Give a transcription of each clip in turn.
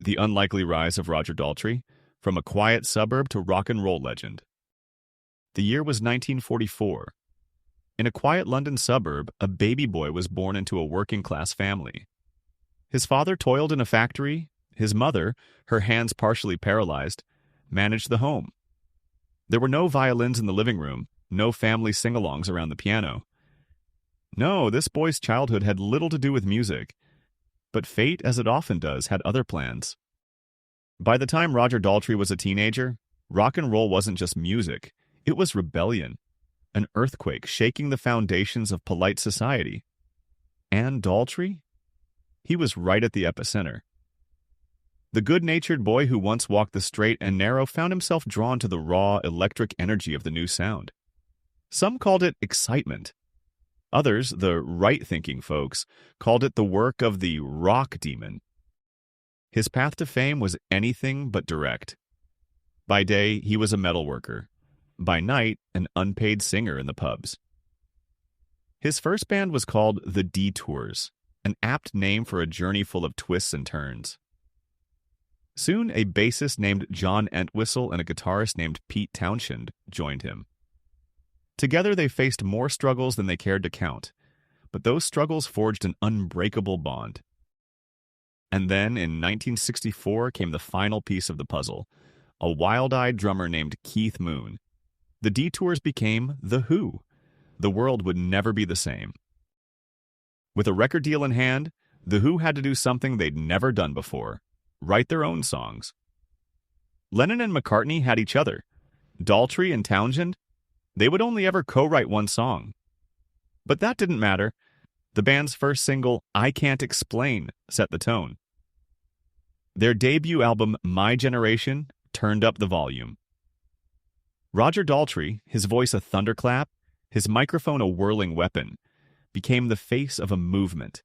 The unlikely rise of Roger Daltrey, from a quiet suburb to rock and roll legend. The year was 1944. In a quiet London suburb, a baby boy was born into a working-class family. His father toiled in a factory. His mother, her hands partially paralyzed, managed the home. There were no violins in the living room, no family sing-alongs around the piano. No, this boy's childhood had little to do with music. But fate, as it often does, had other plans. By the time Roger Daltrey was a teenager, rock and roll wasn't just music. It was rebellion, an earthquake shaking the foundations of polite society. And Daltrey? He was right at the epicenter. The good-natured boy who once walked the straight and narrow found himself drawn to the raw, electric energy of the new sound. Some called it excitement. Others, the right-thinking folks, called it the work of the rock demon. His path to fame was anything but direct. By day, he was a metal worker. By night, an unpaid singer in the pubs. His first band was called the Detours, an apt name for a journey full of twists and turns. Soon, a bassist named John Entwistle and a guitarist named Pete Townshend joined him. Together, they faced more struggles than they cared to count, but those struggles forged an unbreakable bond. And then, in 1964, came the final piece of the puzzle, a wild-eyed drummer named Keith Moon. The Detours became The Who. The world would never be the same. With a record deal in hand, The Who had to do something they'd never done before: write their own songs. Lennon and McCartney had each other. Daltrey and Townshend, they would only ever co-write one song. But that didn't matter. The band's first single, I Can't Explain, set the tone. Their debut album, My Generation, turned up the volume. Roger Daltrey, his voice a thunderclap, his microphone a whirling weapon, became the face of a movement.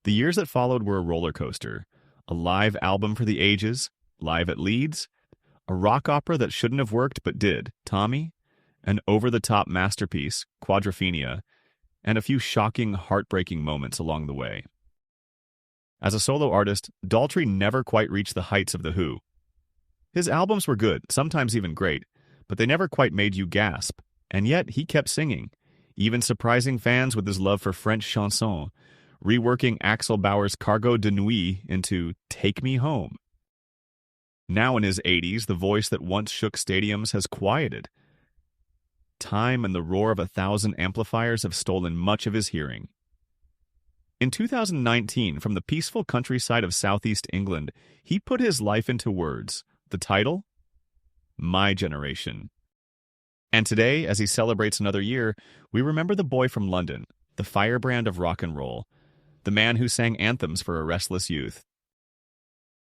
The years that followed were a roller coaster, a live album for the ages, live at Leeds, a rock opera that shouldn't have worked but did, Tommy, an over-the-top masterpiece, Quadrophenia, and a few shocking, heartbreaking moments along the way. As a solo artist, Daltrey never quite reached the heights of The Who. His albums were good, sometimes even great, but they never quite made you gasp, and yet he kept singing, even surprising fans with his love for French chansons, reworking Axel Bauer's Cargo de Nuit into Take Me Home. Now in his 80s, the voice that once shook stadiums has quieted. Time and the roar of 1,000 amplifiers have stolen much of his hearing. In 2019, from the peaceful countryside of southeast England, he put his life into words. The title? My Generation. And today, as he celebrates another year, we remember the boy from London, the firebrand of rock and roll, the man who sang anthems for a restless youth.